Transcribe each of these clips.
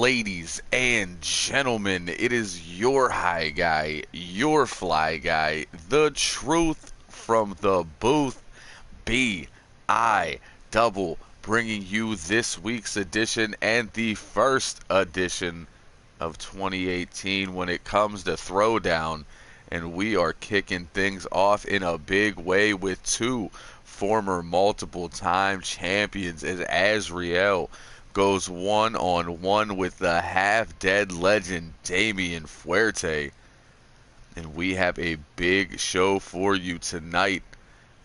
Ladies and gentlemen, it is your high guy, your fly guy, the truth from the booth, B.I. Double, bringing you this week's edition and the first edition of 2018 when it comes to Throwdown. And we are kicking things off in a big way with two former multiple-time champions as Azriel goes one-on-one with the half-dead legend Damian Fuerte. And we have a big show for you tonight.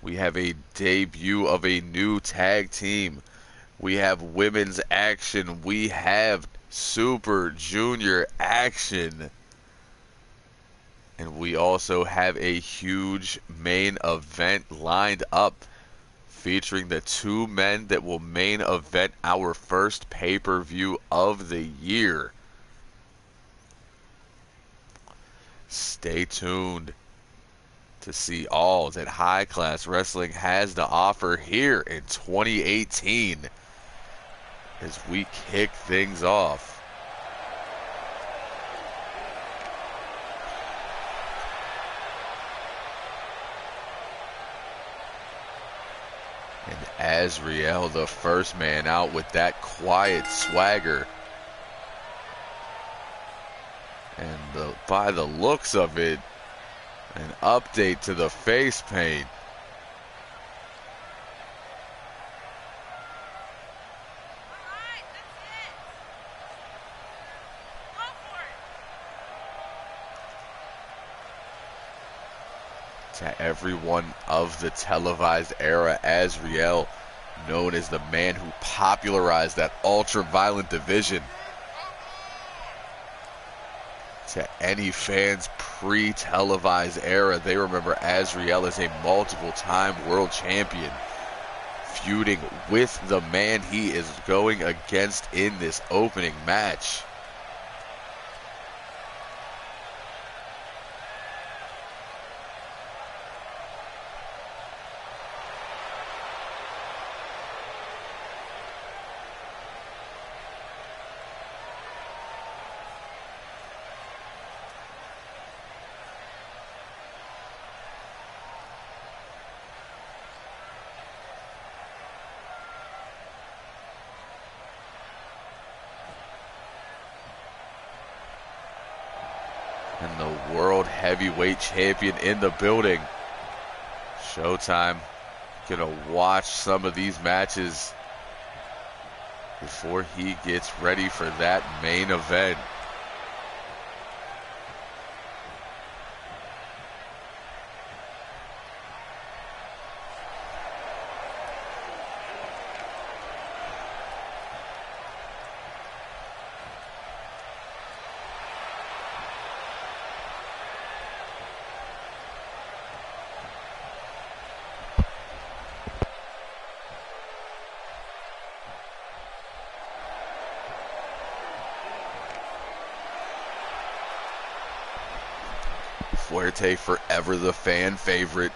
We have a debut of a new tag team. We have women's action. We have Super Junior action. And we also have a huge main event lined up featuring the two men that will main event our first pay-per-view of the year. Stay tuned to see all that High Class Wrestling has to offer here in 2018 as we kick things off. And Azriel, the first man out with that quiet swagger. And by the looks of it, an update to the face paint. To everyone of the televised era, Azriel, known as the man who popularized that ultra-violent division. To any fans pre-televised era, they remember Azriel as a multiple-time world champion, feuding with the man he is going against in this opening match. And the world heavyweight champion in the building. Showtime gonna watch some of these matches before he gets ready for that main event. Fuerte forever the fan favorite.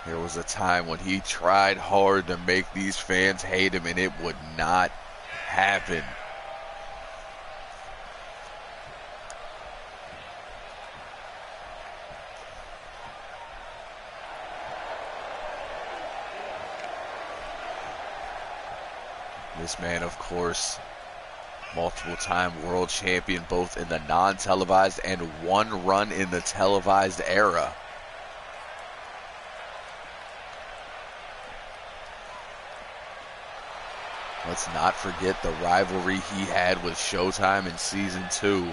There was a time when he tried hard to make these fans hate him and it would not happen. This man, of course, multiple-time world champion both in the non-televised and one run in the televised era. Let's not forget the rivalry he had with Showtime in Season 2.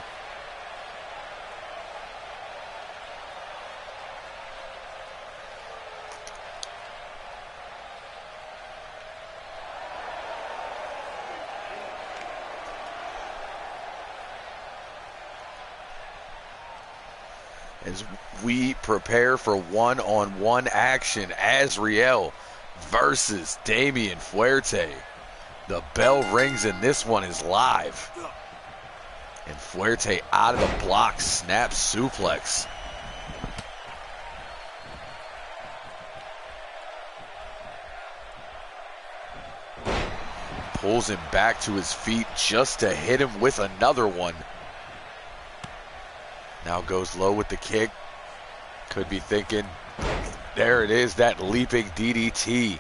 As we prepare for one-on-one action, Azriel versus Damian Fuerte. The bell rings and this one is live. And Fuerte out of the block, snap suplex. pulls him back to his feet just to hit him with another one. Now goes low with the kick. Could be thinking, there it is, that leaping DDT.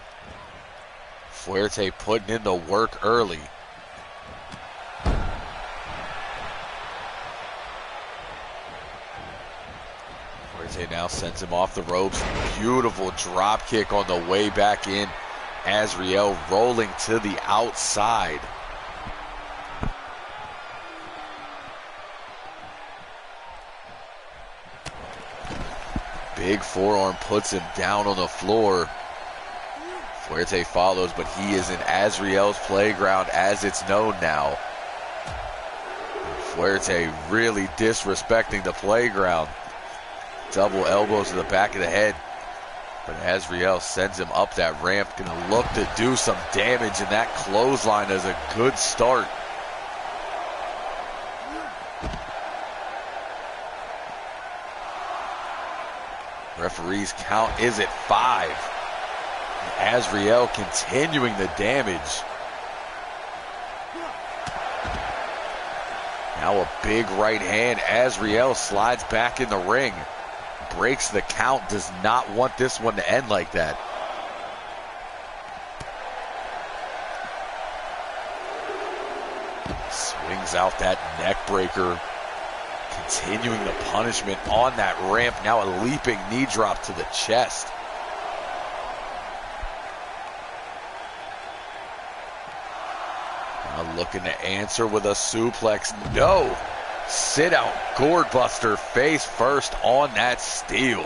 Fuerte putting in the work early. Fuerte now sends him off the ropes. Beautiful drop kick on the way back in. Azriel rolling to the outside. Big forearm puts him down on the floor. Fuerte follows, but he is in Azriel's playground as it's known now. Fuerte really disrespecting the playground. Double elbows to the back of the head. But Azriel sends him up that ramp. Gonna look to do some damage, and that clothesline is a good start. Referee's count is at 5. Azriel continuing the damage. Now a big right hand. Azriel slides back in the ring. Breaks the count. Does not want this one to end like that. Swings out that neck breaker. Continuing the punishment on that ramp. Now a leaping knee drop to the chest. Now looking to answer with a suplex. No! Sit out gourd buster face first on that steel.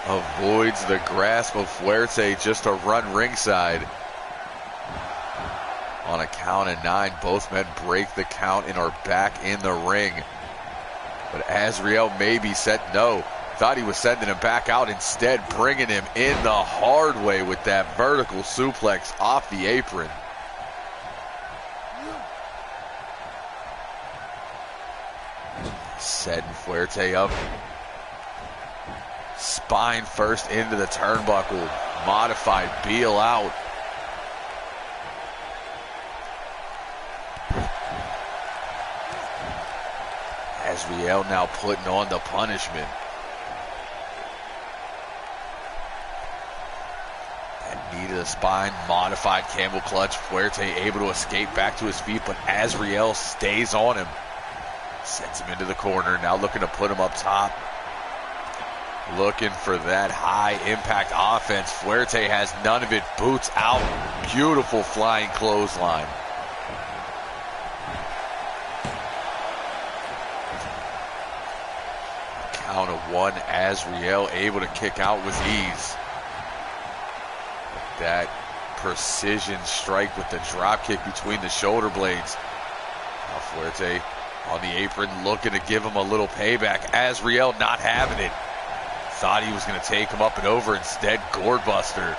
Avoids the grasp of Fuerte just to run ringside. On a count of 9, both men break the count and are back in the ring. But Azriel may be set. No, thought he was sending him back out. Instead, bringing him in the hard way with that vertical suplex off the apron. Setting Fuerte up. Spine first into the turnbuckle. Modified Beal out. Azriel now putting on the punishment. That knee to the spine, modified camel clutch. Fuerte able to escape back to his feet, but Azriel stays on him. Sends him into the corner, now looking to put him up top. Looking for that high impact offense. Fuerte has none of it, boots out. Beautiful flying clothesline. Count of 1, Azriel able to kick out with ease. That precision strike with the drop kick between the shoulder blades. Now Fuerte on the apron looking to give him a little payback. Azriel not having it. Thought he was going to take him up and over. Instead, gourd buster.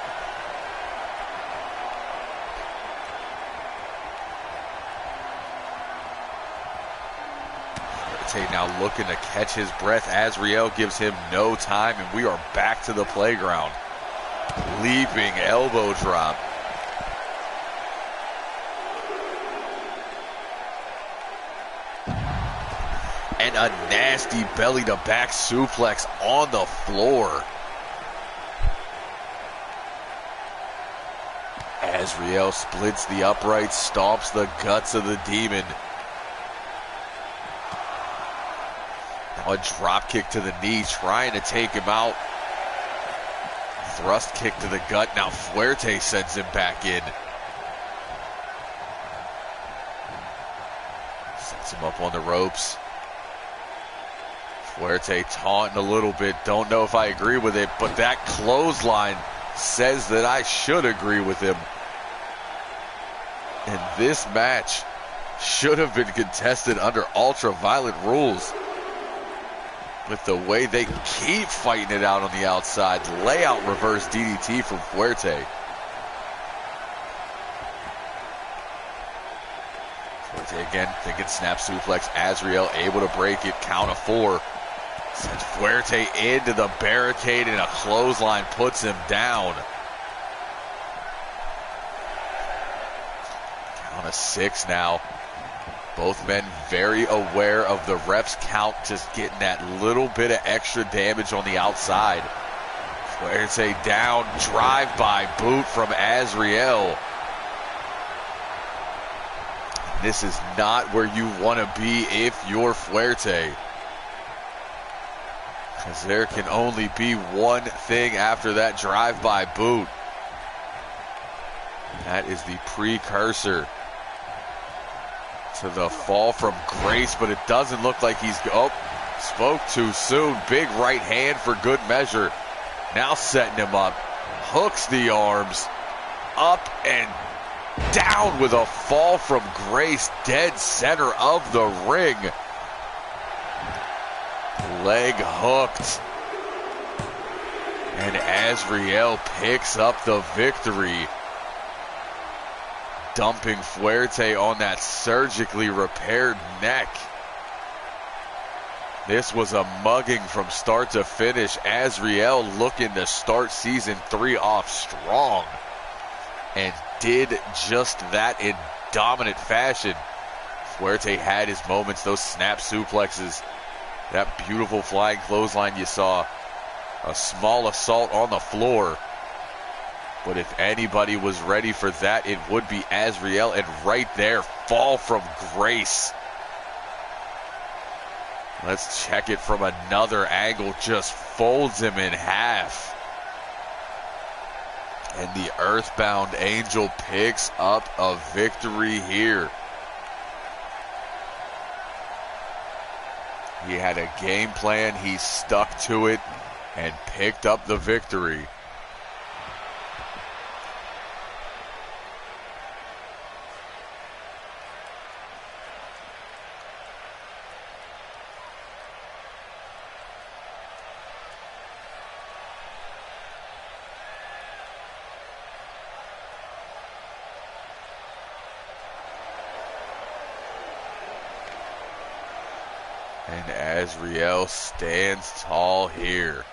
Now looking to catch his breath. Azriel gives him no time, and we are back to the playground. Leaping elbow drop. And a nasty belly to back suplex on the floor. Azriel splits the uprights, stomps the guts of the demon. A drop kick to the knee, trying to take him out. Thrust kick to the gut. Now Fuerte sends him back in. Sets him up on the ropes. Fuerte taunting a little bit. Don't know if I agree with it, but that clothesline says that I should agree with him. And this match should have been contested under ultra-violent rules. With the way they keep fighting it out on the outside. Layout reverse DDT from Fuerte. Fuerte again, thinking snap suplex. Azriel able to break it. Count of 4. Sends Fuerte into the barricade, and a clothesline puts him down. Count of 6 now. Both men very aware of the ref's count, just getting that little bit of extra damage on the outside. Fuerte down, drive-by boot from Azriel. This is not where you want to be if you're Fuerte, because there can only be one thing after that drive-by boot. That is the precursor to the fall from grace, but it doesn't look like he's... Oh, spoke too soon. Big right hand for good measure. Now setting him up. Hooks the arms. Up and down with a fall from grace. Dead center of the ring. Leg hooked. And Azriel picks up the victory, dumping Fuerte on that surgically repaired neck. This was a mugging from start to finish. Azriel looking to start season 3 off strong, and did just that in dominant fashion. Fuerte had his moments, those snap suplexes, that beautiful flying clothesline you saw, a small assault on the floor. But if anybody was ready for that, it would be Azriel. And right there, fall from grace. Let's check it from another angle. Just folds him in half. And the Earthbound Angel picks up a victory here. He had a game plan. He stuck to it and picked up the victory. And Azriel stands tall here.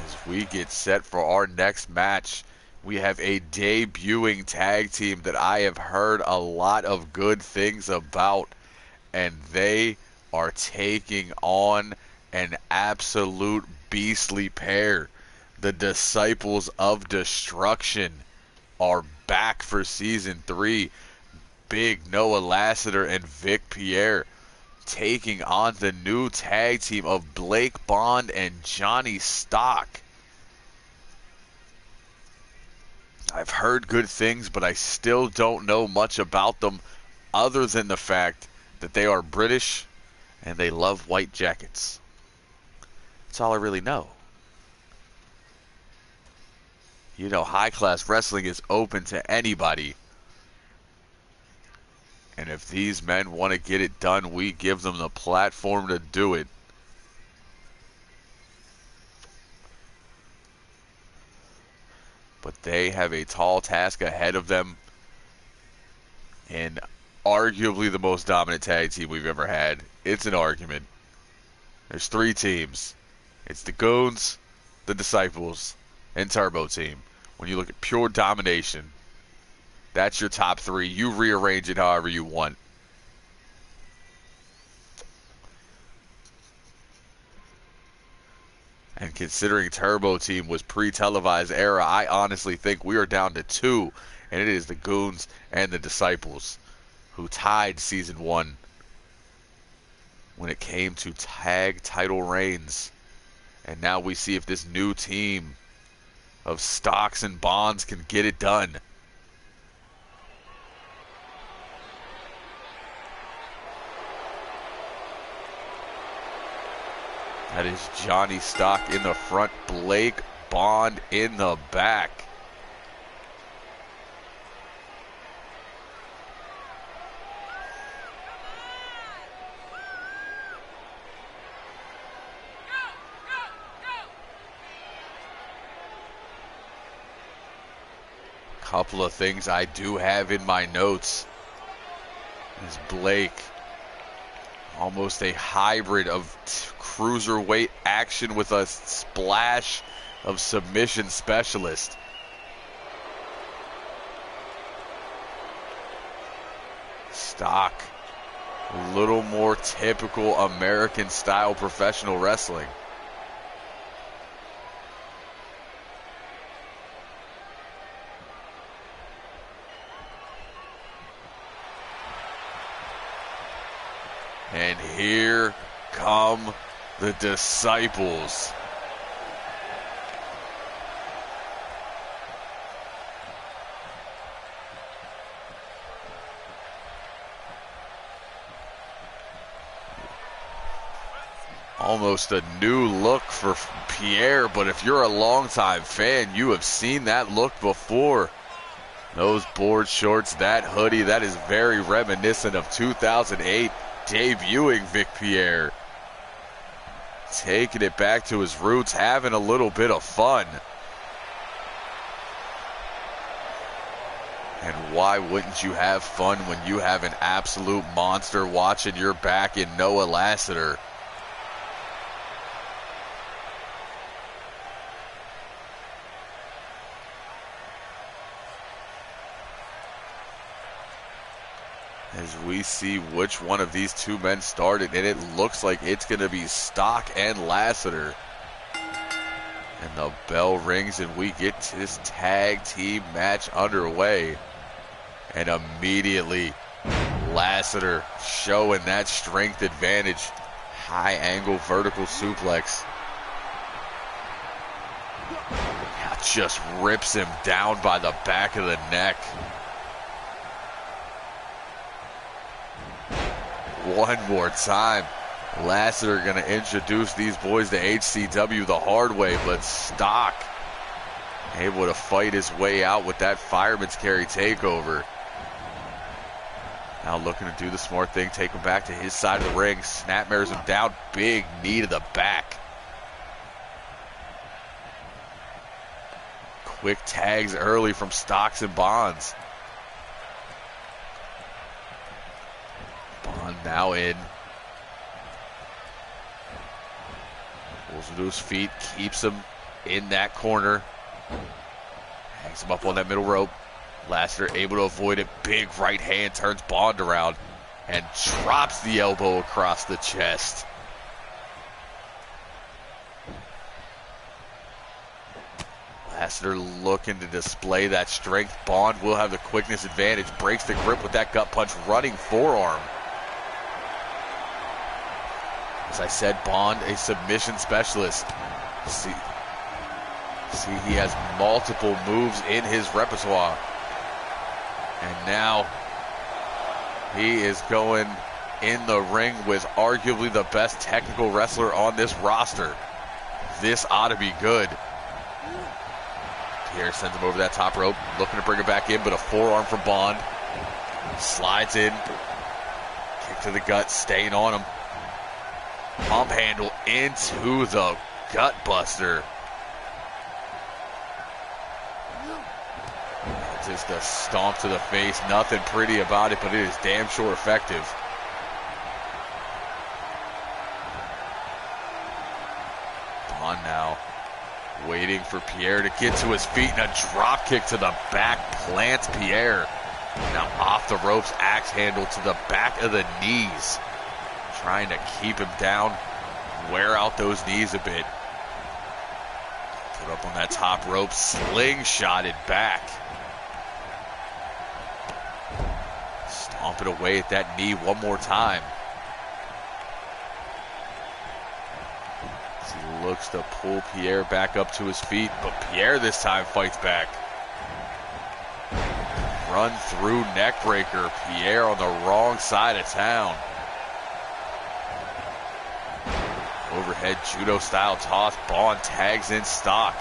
As we get set for our next match, we have a debuting tag team that I have heard a lot of good things about, and they are taking on an absolute beastly pair. The Disciples of Destruction are back for season 3. Big Noah Lassiter and Vic Pierre taking on the new tag team of Blake Bond and Johnny Stock. I've heard good things, but I still don't know much about them other than the fact that they are British and they love white jackets. That's all I really know. You know, high-class wrestling is open to anybody. And if these men want to get it done, we give them the platform to do it. But they have a tall task ahead of them, and arguably the most dominant tag team we've ever had. It's an argument. There's 3 teams. It's the Goons, the Disciples, and Turbo Team. When you look at pure domination, that's your top 3. You rearrange it however you want. And considering Turbo Team was pre-televised era, I honestly think we are down to 2. And it is the Goons and the Disciples who tied season 1 when it came to tag title reigns. And now we see if this new team of Stocks and Bonds can get it done. That is Johnny Stock in the front, Blake Bond in the back. Couple of things I do have in my notes is Blake Almost a hybrid of cruiserweight action with a splash of submission specialist. Stock, a little more typical American style professional wrestling. And here come the disciples. Almost a new look for Pierre, but if you're a longtime fan, you have seen that look before. Those board shorts, that hoodie, that is very reminiscent of 2008 debuting Vic Pierre. Taking it back to his roots, having a little bit of fun. And why wouldn't you have fun when you have an absolute monster watching your back in Noah Lassiter? As we see which one of these two men started, and it looks like it's going to be Stock and Lassiter. And the bell rings and we get this tag team match underway. And immediately Lassiter showing that strength advantage. High angle vertical suplex. Just rips him down by the back of the neck. One more time. Lassiter going to introduce these boys to HCW the hard way, but Stock able to fight his way out with that fireman's carry takeover. Now looking to do the smart thing, take him back to his side of the ring, snapmares him down, big knee to the back. Quick tags early from Stocks and Bonds. Bond now in. Pulls him to his feet, keeps him in that corner. Hangs him up on that middle rope. Lassiter able to avoid it. Big right hand, turns Bond around and drops the elbow across the chest. Lassiter looking to display that strength. Bond will have the quickness advantage. Breaks the grip with that gut punch, running forearm. As I said, Bond, a submission specialist. See, he has multiple moves in his repertoire. And now he is going in the ring with arguably the best technical wrestler on this roster. This ought to be good. Pierre sends him over that top rope, looking to bring it back in, but a forearm from Bond. Slides in. Kick to the gut, staying on him. Pump handle into the gut buster. Just a stomp to the face. Nothing pretty about it, but it is damn sure effective. Bond now waiting for Pierre to get to his feet, and a drop kick to the back plants Pierre. Now off the ropes, axe handle to the back of the knees. Trying to keep him down, wear out those knees a bit. Put up on that top rope, slingshotted back. Stomp it away at that knee one more time. As he looks to pull Pierre back up to his feet, but Pierre this time fights back. Run through neckbreaker. Pierre on the wrong side of town. Overhead judo-style toss. Bond tags in Stock.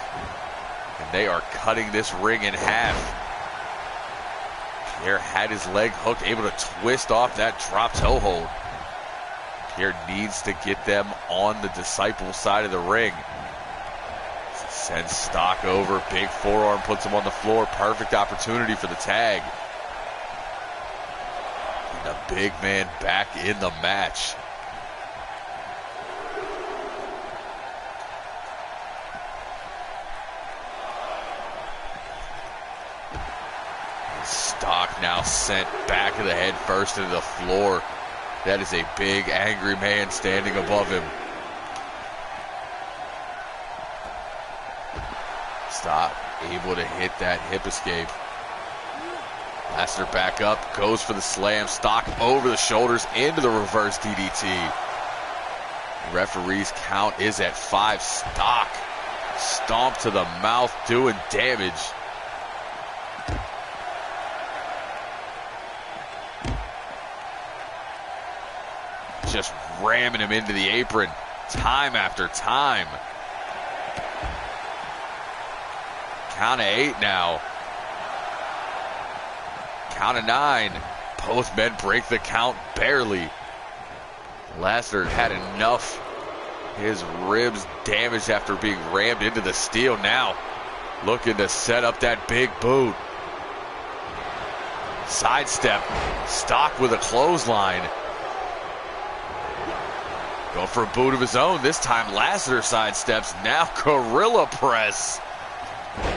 And they are cutting this ring in half. Pierre had his leg hooked, able to twist off that drop toe hold. Pierre needs to get them on the Disciple side of the ring. Sends Stock over. Big forearm puts him on the floor. Perfect opportunity for the tag. And the big man back in the match. Stock now sent back of the head first into the floor. That is a big, angry man standing above him. Stock able to hit that hip escape. Lassiter back up, goes for the slam. Stock over the shoulders into the reverse DDT. Referee's count is at 5. Stock stomp to the mouth, doing damage. Just ramming him into the apron time after time. Count of 8 now. Count of 9. Both men break the count barely. Lassiter had enough. His ribs damaged after being rammed into the steel. Now looking to set up that big boot. Sidestep. Stock with a clothesline. Go for a boot of his own. This time Lassiter sidesteps. Now gorilla press.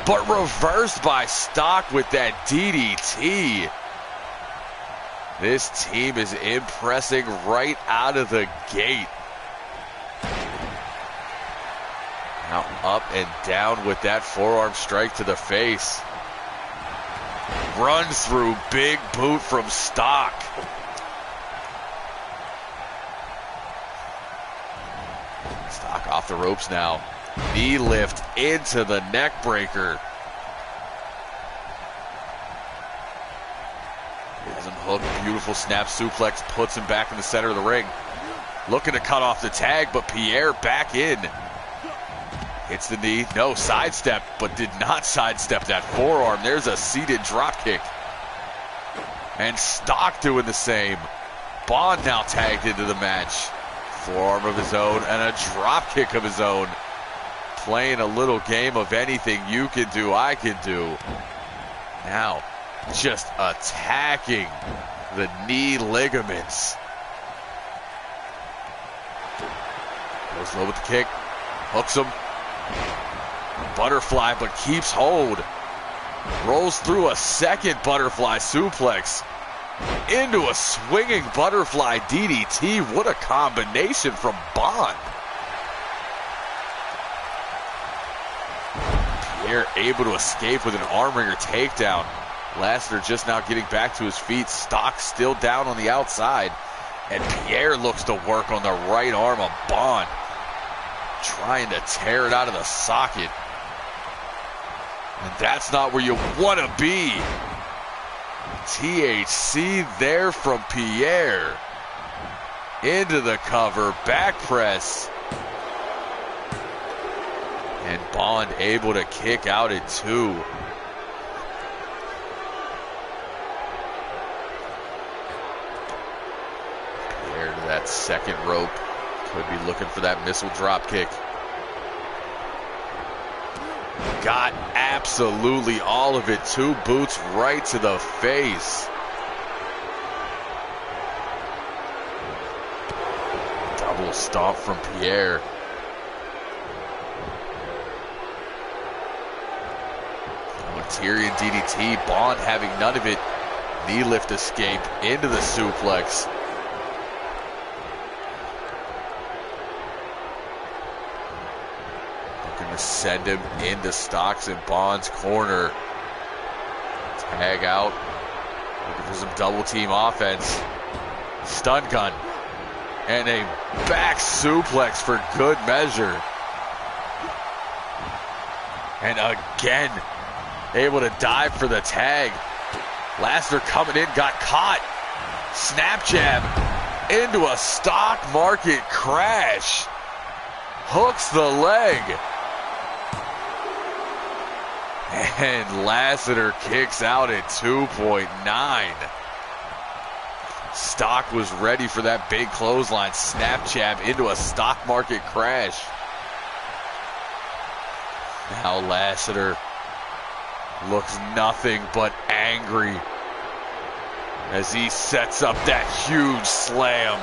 But reversed by Stock with that DDT. This team is impressing right out of the gate. Now up and down with that forearm strike to the face. Runs through, big boot from Stock. Stock off the ropes now. Knee lift into the neck breaker. Has him hooked, beautiful snap suplex, puts him back in the center of the ring. Looking to cut off the tag, but Pierre back in. Hits the knee, no, sidestep, but did not sidestep that forearm. There's a seated drop kick. And Stock doing the same. Bond now tagged into the match. Forearm of his own and a drop kick of his own. Playing a little game of anything you can do, I can do. Now, just attacking the knee ligaments. Goes low with the kick. Hooks him. Butterfly, but keeps hold. Rolls through a second butterfly suplex. Into a swinging butterfly DDT. What a combination from Bond. Pierre able to escape with an arm wringer takedown. Lassiter just now getting back to his feet. Stock still down on the outside. And Pierre looks to work on the right arm of Bond. Trying to tear it out of the socket. And that's not where you want to be. THC there from Pierre. Into the cover, back press. And Bond able to kick out at 2. Pierre to that second rope. Could be looking for that missile drop kick. Got absolutely all of it. 2 boots right to the face. Double stomp from Pierre. Tyrion DDT. Bond having none of it. Knee lift escape into the suplex. Looking to send him into Stocks and Bond's corner. Tag out. Looking for some double team offense. Stun gun. And a back suplex for good measure. And again, able to dive for the tag. Lassiter coming in, got caught. Snap jab into a stock market crash. Hooks the leg. And Lassiter kicks out at 2.9. Stock was ready for that big clothesline. Snap jab into a stock market crash. Now Lassiter looks nothing but angry as he sets up that huge slam.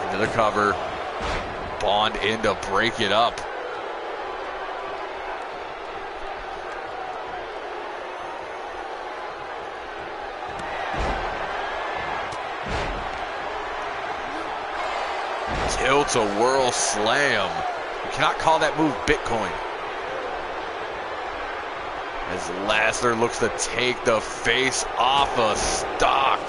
Into the cover. Bond in to break it up. Tilt-a-whirl slam. You cannot call that move Bitcoin. As Lesnar looks to take the face off of Stock.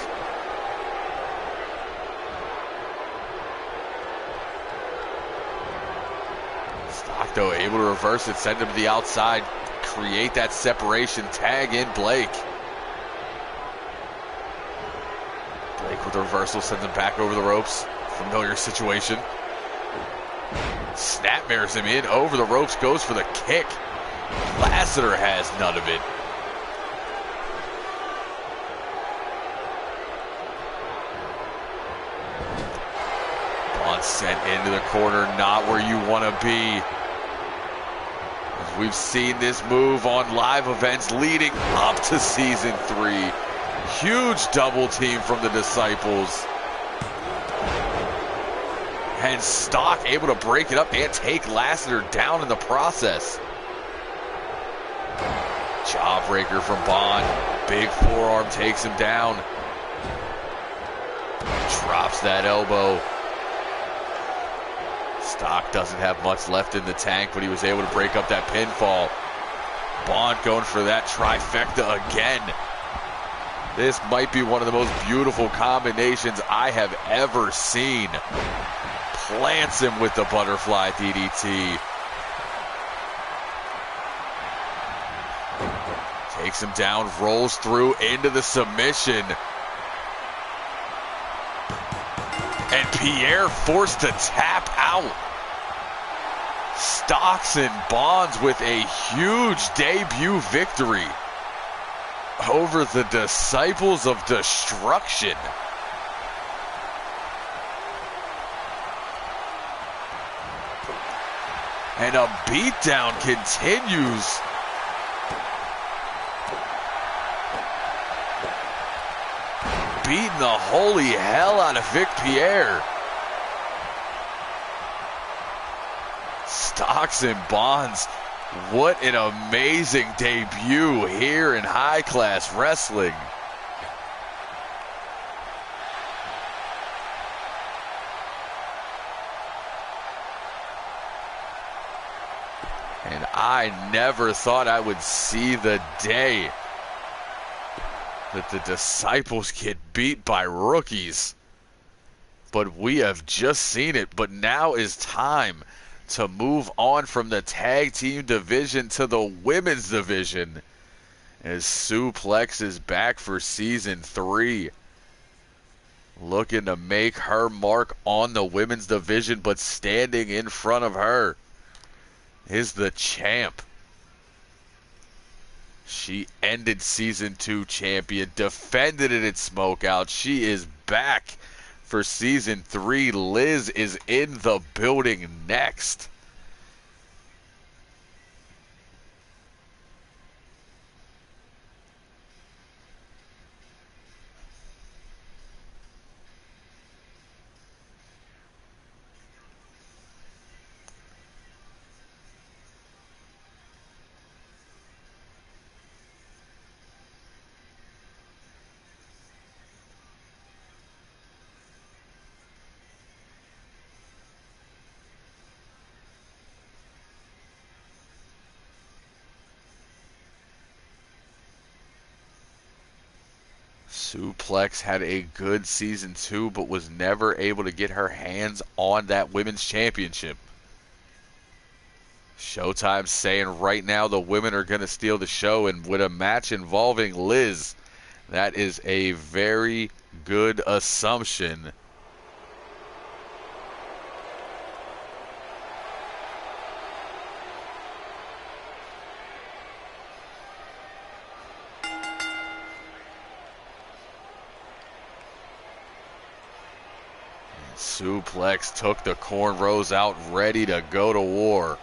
Stock, though, able to reverse it, send him to the outside, create that separation, tag in Blake. Blake with the reversal, sends him back over the ropes. Familiar situation. Snapmares him in over the ropes, goes for the kick. Lassiter has none of it. Bond sent into the corner, not where you want to be. As we've seen this move on live events leading up to season 3. Huge double team from the Disciples. And Stock able to break it up and take Lassiter down in the process. Jawbreaker from Bond. Big forearm takes him down. Drops that elbow. Stock doesn't have much left in the tank, but he was able to break up that pinfall. Bond going for that trifecta again. This might be one of the most beautiful combinations I have ever seen. Plants him with the butterfly DDT. Takes him down, rolls through into the submission. And Pierre forced to tap out. Stocks and Bonds with a huge debut victory over the Disciples of Destruction. And a beatdown continues. Beating the holy hell out of Vic Pierre. Stocks and Bonds, what an amazing debut here in High Class Wrestling. And I never thought I would see the day that the Disciples get beat by rookies. But we have just seen it. But now is time to move on from the tag team division to the women's division, as Suplex is back for season 3. Looking to make her mark on the women's division, but standing in front of her is the champ. She ended season 2 champion, defended it at Smokeout. She is back for season 3. Liz is in the building next. Suplex had a good season 2, but was never able to get her hands on that women's championship. Showtime's saying right now the women are going to steal the show, and with a match involving Liz, that is a very good assumption. Suplex took the cornrows out, ready to go to war.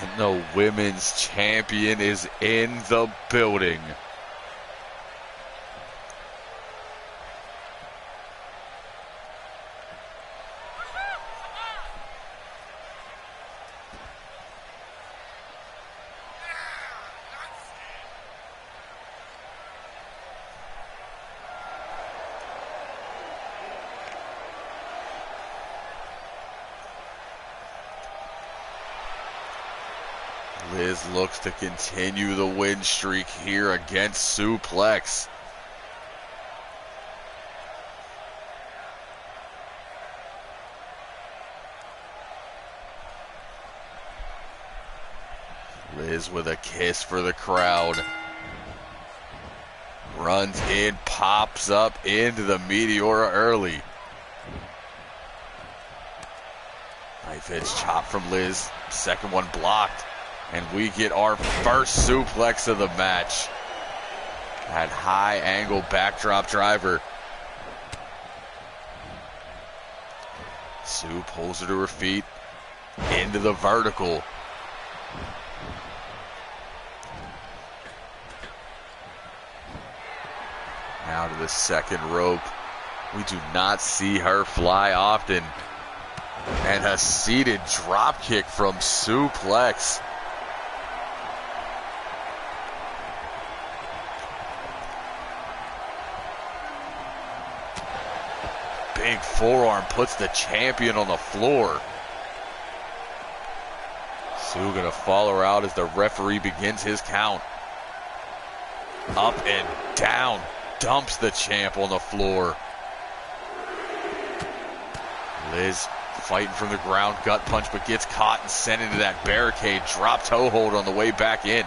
And the women's champion is in the building. Liz looks to continue the win streak here against Suplex. Liz with a kiss for the crowd. Runs in, pops up into the Meteora early. Knife edge chop from Liz. Second one blocked. And we get our first suplex of the match. That high angle backdrop driver. Sue pulls her to her feet. Into the vertical. Now to the second rope. We do not see her fly often. And a seated drop kick from Suplex. Big forearm puts the champion on the floor. Sue gonna follow her out as the referee begins his count. Up and down, dumps the champ on the floor. Liz fighting from the ground, gut punch, but gets caught and sent into that barricade. Drop toe hold on the way back in.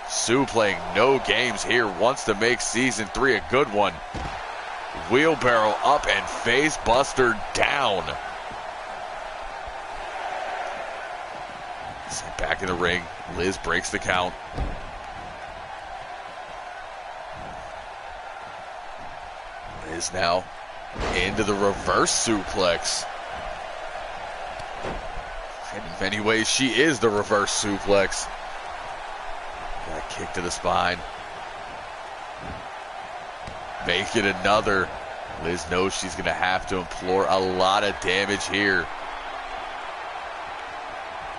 Sue playing no games here, wants to make season 3 a good one. Wheelbarrow up and face buster down. Sent back in the ring. Liz breaks the count. Liz now into the reverse suplex. And in many ways, she is the reverse suplex. Got a kick to the spine. Make it another. Liz knows she's going to have to implore a lot of damage here.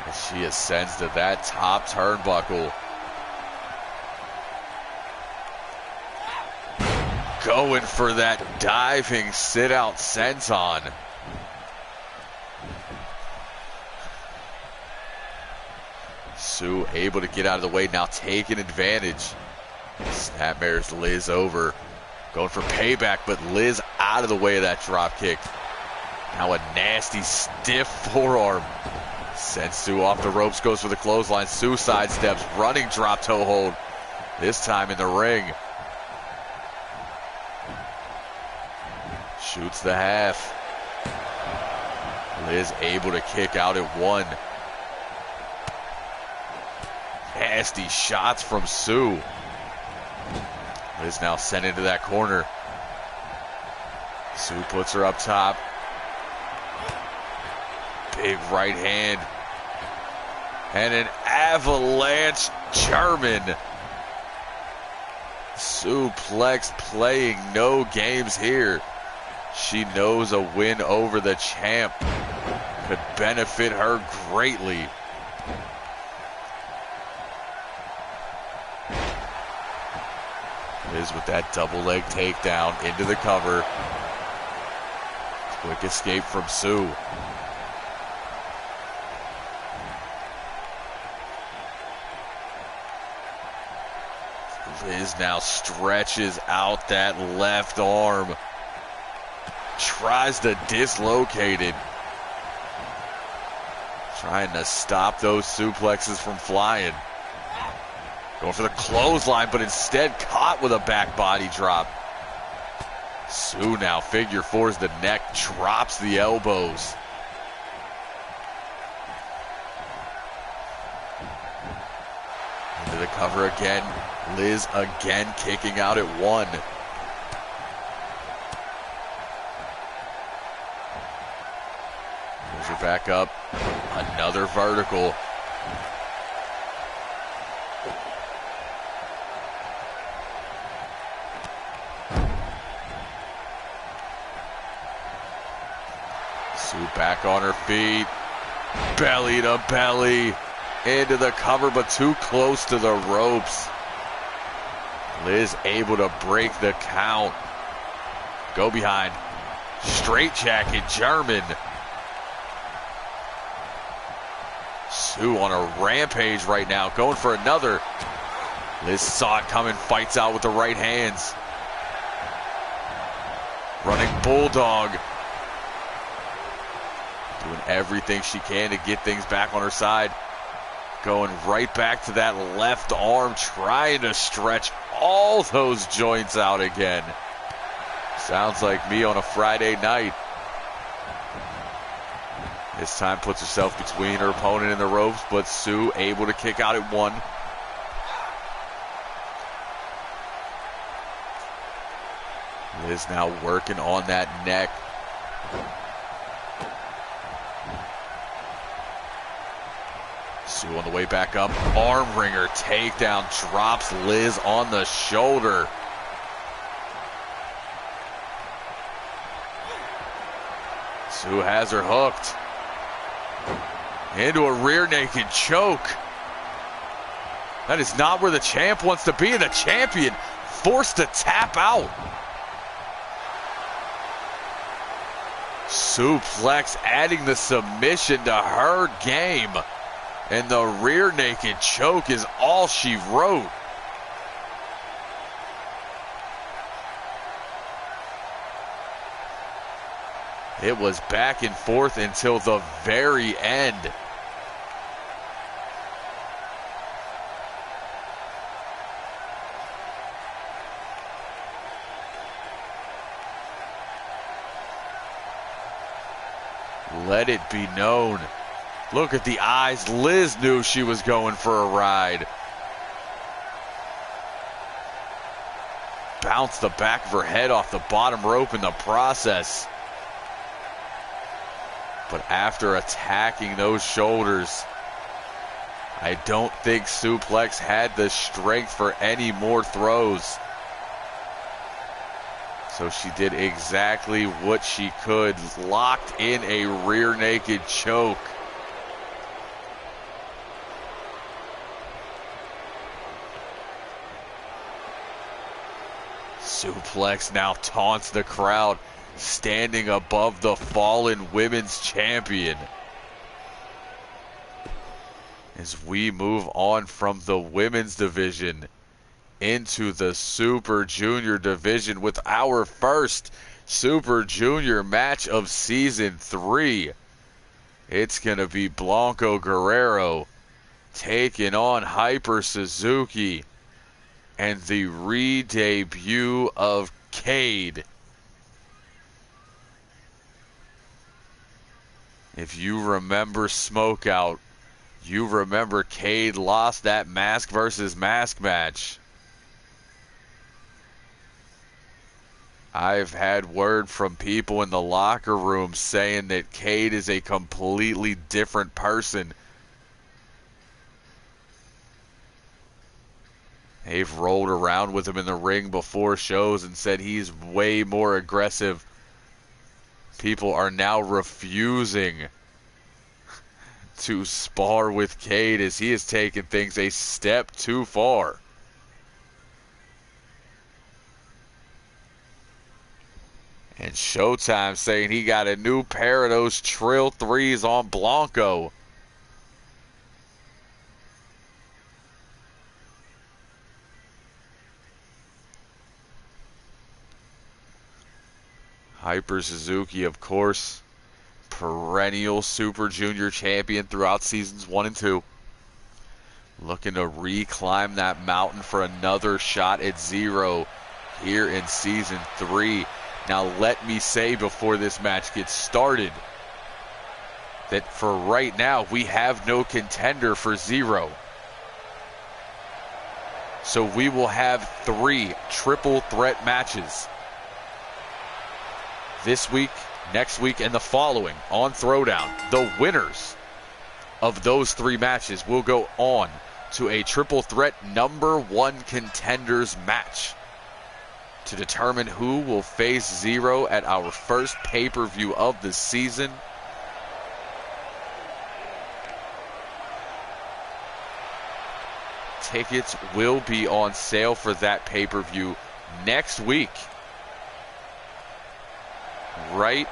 As she ascends to that top turnbuckle. Going for that diving sit-out senton. Sue able to get out of the way, now taking advantage. Snapmares Liz over. Going for payback, but Liz out of the way of that drop kick. Now a nasty, stiff forearm. Sends Sue off the ropes, goes for the clothesline. Sue sidesteps, running drop toe hold. This time in the ring. Shoots the half. Liz able to kick out at one. Nasty shots from Sue. Liz now sent into that corner. Sue puts her up top. Big right hand. And an avalanche German. Suplex playing no games here. She knows a win over the champ could benefit her greatly. Liz with that double leg takedown into the cover. Quick escape from Sue. Liz now stretches out that left arm. Tries to dislocate it. Trying to stop those suplexes from flying. Going for the clothesline, but instead caught with a back body drop. Sue now figure fours the neck, drops the elbows. Into the cover again. Liz again kicking out at one. Moves her back up. Another vertical. Sue back on her feet. Belly to belly. Into the cover, but too close to the ropes. Liz able to break the count. Go behind. Straight jacket, German. Sue on a rampage right now, going for another. Liz saw it coming, fights out with the right hands. Running bulldog. Doing everything she can to get things back on her side. Going right back to that left arm, trying to stretch all those joints out again. Sounds like me on a Friday night. This time puts herself between her opponent and the ropes, but Sue able to kick out at one. Liz now working on that neck. Sue on the way back up. Arm wringer takedown, drops Liz on the shoulder. Sue has her hooked. Into a rear naked choke. That is not where the champ wants to be, and the champion forced to tap out. Suplex adding the submission to her game. And the rear naked choke is all she wrote. It was back and forth until the very end. Let it be known. Look at the eyes. Liz knew she was going for a ride. Bounced the back of her head off the bottom rope in the process. But after attacking those shoulders, I don't think Suplex had the strength for any more throws. So she did exactly what she could, locked in a rear naked choke. Suplex now taunts the crowd, standing above the fallen women's champion. As we move on from the women's division into the Super Junior division with our first Super Junior match of Season 3. It's going to be Blanco Guerrero taking on Hyper Suzuki and the re-debut of Cade. If you remember Smokeout, you remember Cade lost that mask versus mask match. I've had word from people in the locker room saying that Cade is a completely different person. They've rolled around with him in the ring before shows and said he's way more aggressive. People are now refusing to spar with Cade as he has taken things a step too far. And Showtime saying he got a new pair of those Trill 3s on Blanco. Hyper Suzuki, of course, perennial Super Junior champion throughout seasons 1 and 2. Looking to reclimb that mountain for another shot at 0 here in season 3. Now let me say before this match gets started that for right now we have no contender for 0. So we will have 3 triple threat matches this week, next week, and the following on Throwdown. The winners of those 3 matches will go on to a triple threat #1 contenders match. to determine who will face Zero at our first pay-per-view of the season. Tickets will be on sale for that pay-per-view next week. Right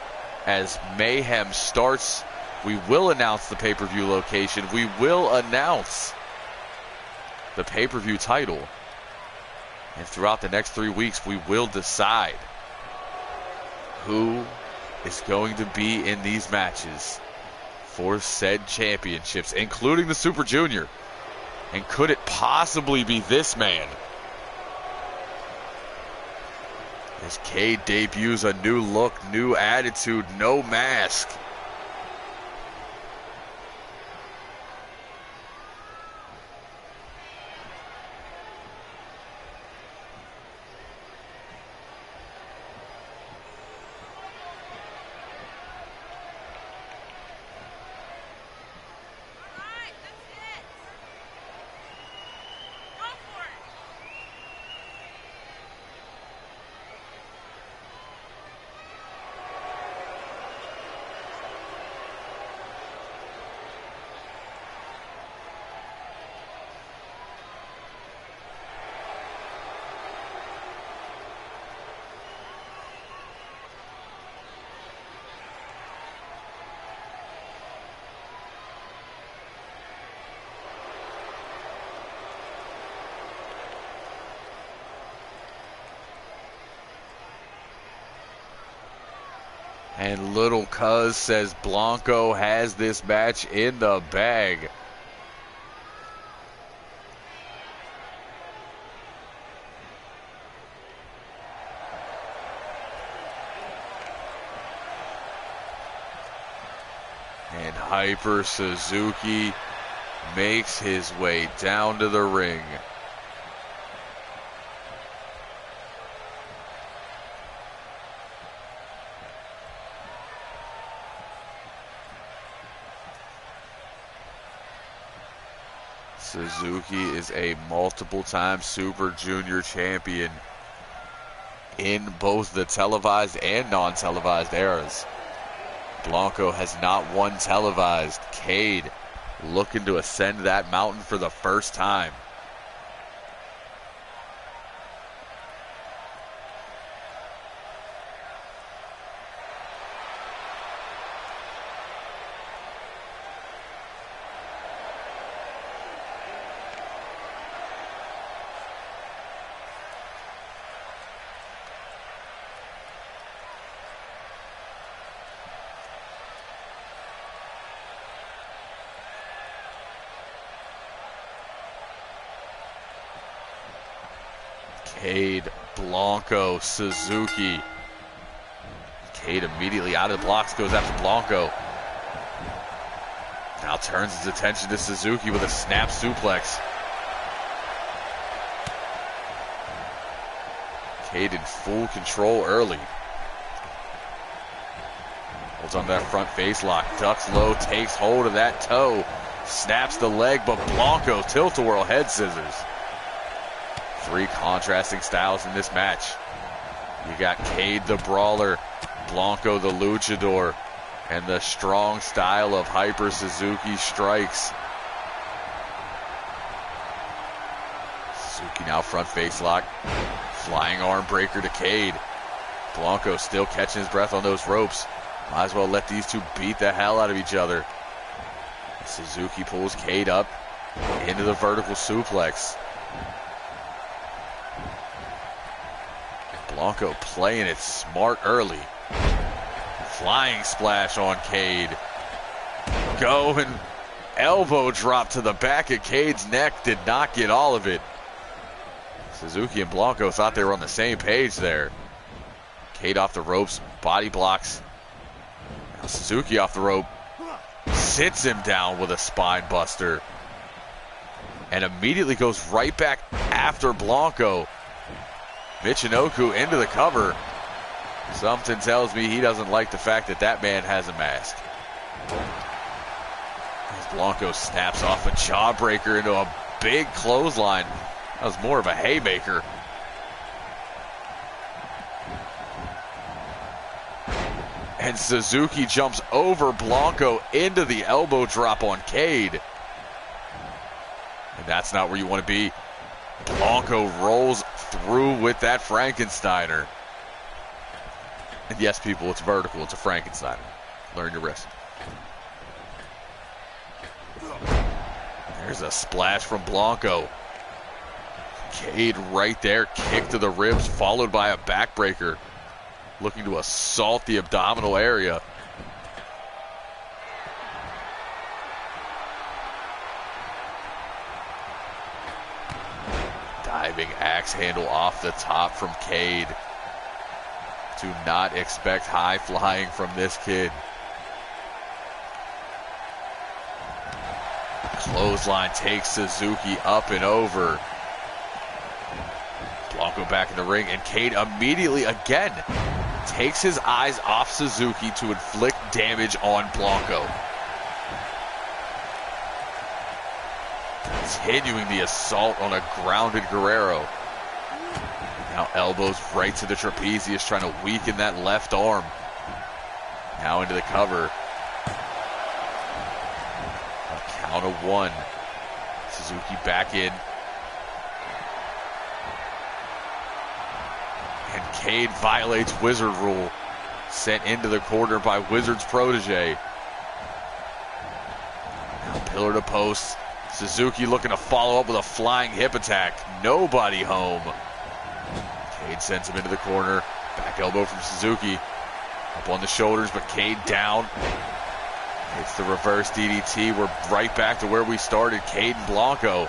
as Mayhem starts, we will announce the pay-per-view location. We will announce the pay-per-view title. And throughout the next 3 weeks, we will decide who is going to be in these matches for said championships, including the Super Junior. And could it possibly be this man? As Cade debuts a new look, new attitude, no mask. And Little Cuz says Blanco has this match in the bag. And Hyper Suzuki makes his way down to the ring. Suzuki is a multiple-time Super Junior champion in both the televised and non-televised eras. Blanco has not won televised. Cade looking to ascend that mountain for the first time. Cade, Blanco, Suzuki. Cade immediately out of the blocks, goes after Blanco. Now turns his attention to Suzuki with a snap suplex. Cade in full control early. Holds on to that front face lock, ducks low, takes hold of that toe, snaps the leg, but Blanco tilt-a-whirl head scissors. Three contrasting styles in this match. You got Cade the Brawler, Blanco the Luchador, and the strong style of Hyper Suzuki strikes. Suzuki now front face lock, flying arm breaker to Cade. Blanco still catching his breath on those ropes. Might as well let these two beat the hell out of each other. Suzuki pulls Cade up into the vertical suplex. Blanco playing it smart early. Flying splash on Cade. Going elbow drop to the back of Cade's neck. Did not get all of it. Suzuki and Blanco thought they were on the same page there. Cade off the ropes, body blocks. Now Suzuki off the rope. Sits him down with a spine buster. And immediately goes right back after Blanco. Michinoku into the cover. Something tells me he doesn't like the fact that that man has a mask. As Blanco snaps off a jawbreaker into a big clothesline. That was more of a haymaker. And Suzuki jumps over Blanco into the elbow drop on Cade. And that's not where you want to be. Blanco rolls through with that Frankensteiner. And yes, people, it's vertical. It's a Frankensteiner. Learn your risk. There's a splash from Blanco. Cade right there. Kick to the ribs, followed by a backbreaker. Looking to assault the abdominal area. Diving axe handle off the top from Cade. Do not expect high flying from this kid. Clothesline takes Suzuki up and over. Blanco back in the ring, and Cade immediately again takes his eyes off Suzuki to inflict damage on Blanco. Continuing the assault on a grounded Guerrero. Now elbows right to the trapezius, trying to weaken that left arm. Now into the cover. A count of one. Suzuki back in. And Cade violates Wizard rule. Sent into the corner by Wizard's protege. Now pillar to post. Suzuki looking to follow up with a flying hip attack. Nobody home. Cade sends him into the corner. Back elbow from Suzuki. Up on the shoulders, but Cade down. It's the reverse DDT. We're right back to where we started. Cade and Blanco.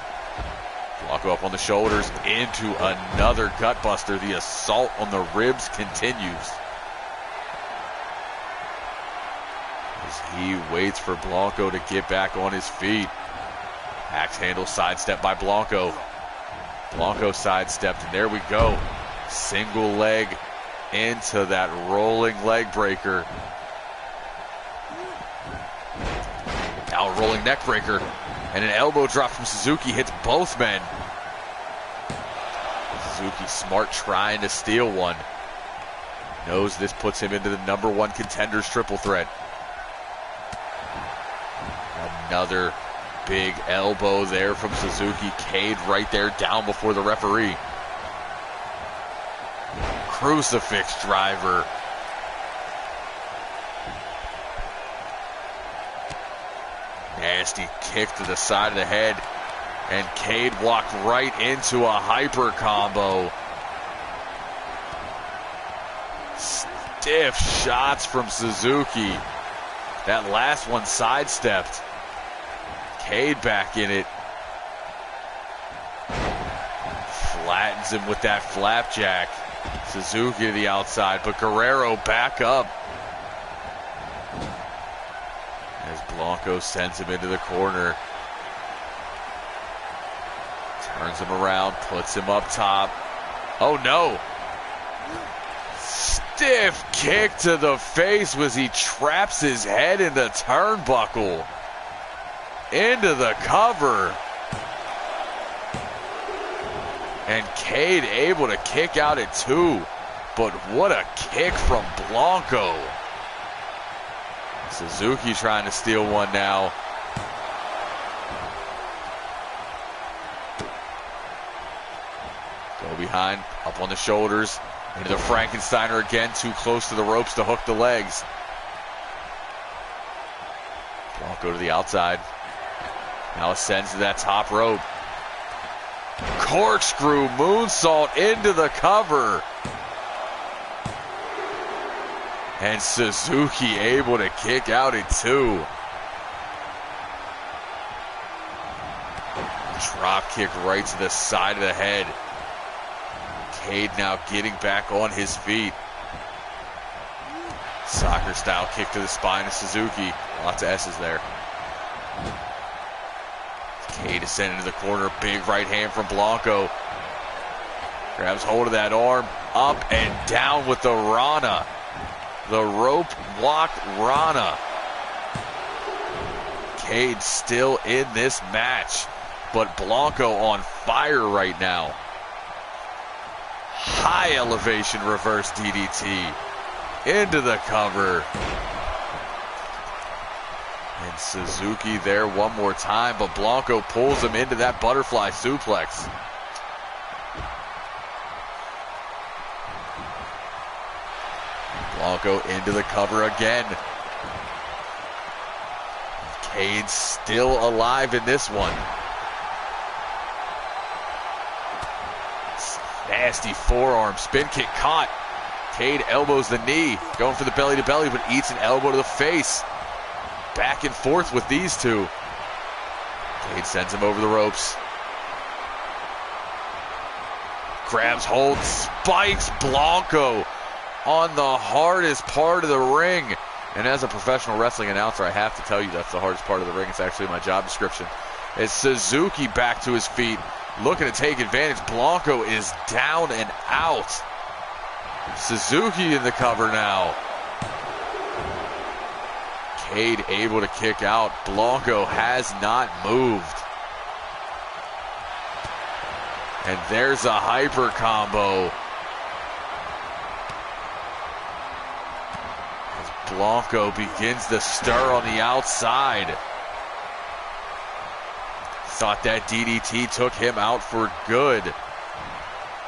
Blanco up on the shoulders into another gutbuster. The assault on the ribs continues. As he waits for Blanco to get back on his feet. Axe handle sidestep by Blanco. Blanco sidestepped, and there we go. Single leg into that rolling leg breaker. Now a rolling neck breaker. And an elbow drop from Suzuki hits both men. Suzuki smart, trying to steal one. Knows this puts him into the #1 contenders triple threat. Another big elbow there from Suzuki. Cade right there, down before the referee. Crucifix driver. Nasty kick to the side of the head. And Cade walked right into a hyper combo. Stiff shots from Suzuki. That last one sidestepped. Cade back in it. Flattens him with that flapjack. Suzuki to the outside, but Guerrero back up. As Blanco sends him into the corner. Turns him around, puts him up top. Oh no! Stiff kick to the face as he traps his head in the turnbuckle. Into the cover. And Cade able to kick out at 2. But what a kick from Blanco. Suzuki trying to steal one now. Go behind, up on the shoulders. Into the Frankensteiner again, too close to the ropes to hook the legs. Blanco to the outside. Now ascends to that top rope. Corkscrew moonsault into the cover. And Suzuki able to kick out at 2. Drop kick right to the side of the head. Cade now getting back on his feet. Soccer style kick to the spine of Suzuki. Lots of S's there. Cade is sent into the corner. Big right hand from Blanco. Grabs hold of that arm. Up and down with the Rana. The rope walk Rana. Cade still in this match, but Blanco on fire right now. High elevation reverse DDT into the cover. And Suzuki there one more time, but Blanco pulls him into that butterfly suplex. Blanco into the cover again. Cade still alive in this one. Nasty forearm, spin kick caught. Cade elbows the knee, going for the belly to belly, but eats an elbow to the face. Back and forth with these two. Cade sends him over the ropes. Grabs hold, spikes Blanco on the hardest part of the ring. And as a professional wrestling announcer, I have to tell you that's the hardest part of the ring. It's actually my job description. It's Suzuki back to his feet, looking to take advantage. Blanco is down and out. Suzuki in the cover now. Cade able to kick out. Blanco has not moved. And there's a hyper combo. As Blanco begins to stir on the outside. Thought that DDT took him out for good.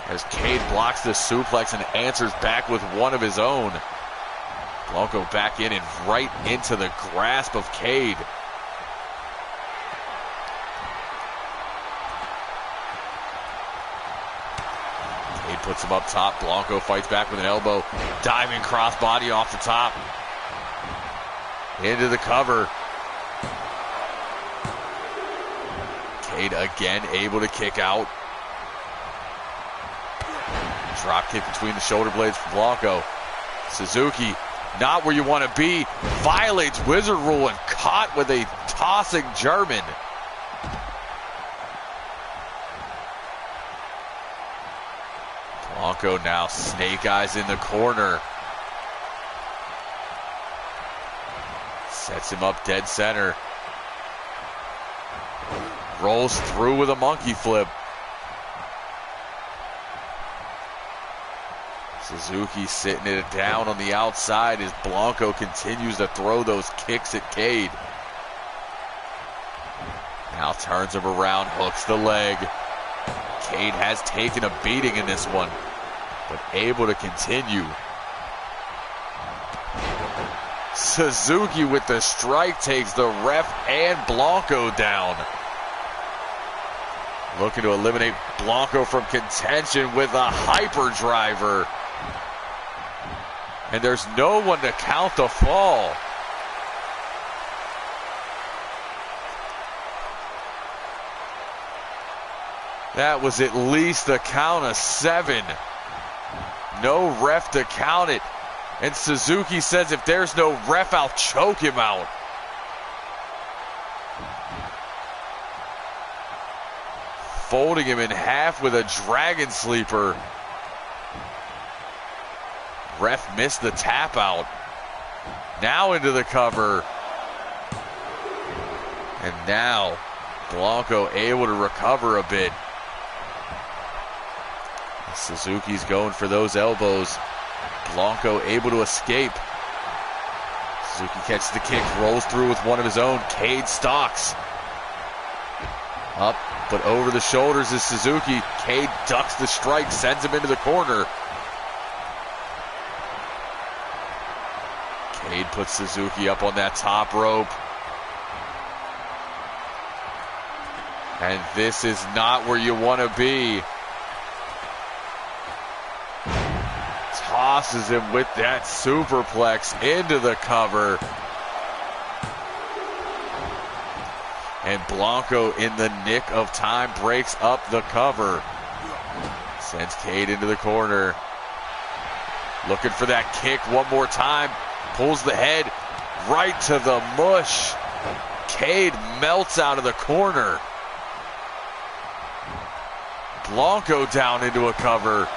As Cade blocks the suplex and answers back with one of his own. Blanco back in and right into the grasp of Cade. Cade puts him up top. Blanco fights back with an elbow. Diving crossbody off the top. Into the cover. Cade again able to kick out. Drop kick between the shoulder blades for Blanco. Suzuki, not where you want to be. Violates Wizard Rule and caught with a tossing German. Blanco now snake eyes in the corner. Sets him up dead center. Rolls through with a monkey flip. Suzuki sitting it down on the outside as Blanco continues to throw those kicks at Cade. Now turns him around, hooks the leg. Cade has taken a beating in this one, but able to continue. Suzuki with the strike takes the ref and Blanco down. Looking to eliminate Blanco from contention with a hyper driver. And there's no one to count the fall. That was at least a count of 7. No ref to count it. And Suzuki says if there's no ref, I'll choke him out. Folding him in half with a dragon sleeper. Ref missed the tap out. Now into the cover. And now Blanco able to recover a bit. Suzuki's going for those elbows. Blanco able to escape. Suzuki catches the kick, rolls through with one of his own. Cade stalks. Up, but over the shoulders is Suzuki. Cade ducks the strike, sends him into the corner. Cade puts Suzuki up on that top rope. And this is not where you want to be. Tosses him with that superplex into the cover. And Blanco, in the nick of time, breaks up the cover. Sends Cade into the corner. Looking for that kick one more time. Pulls the head right to the mush. Cade melts out of the corner. Blanco down into a cover.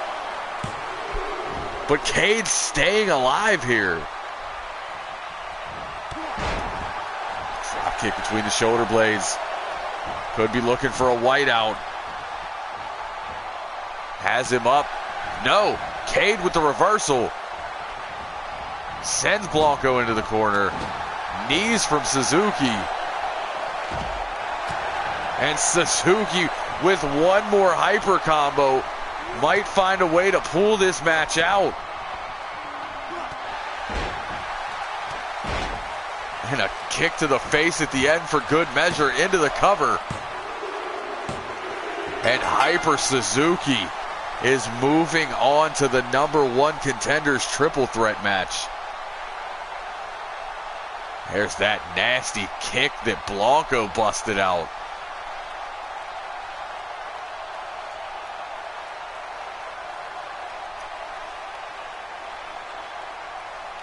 But Cade's staying alive here. Drop kick between the shoulder blades. Could be looking for a whiteout. Has him up. No. Cade with the reversal. Sends Blanco into the corner. Knees from Suzuki. And Suzuki with one more hyper combo might find a way to pull this match out. And a kick to the face at the end for good measure into the cover. And Hyper Suzuki is moving on to the #1 Contenders triple threat match. There's that nasty kick that Blanco busted out.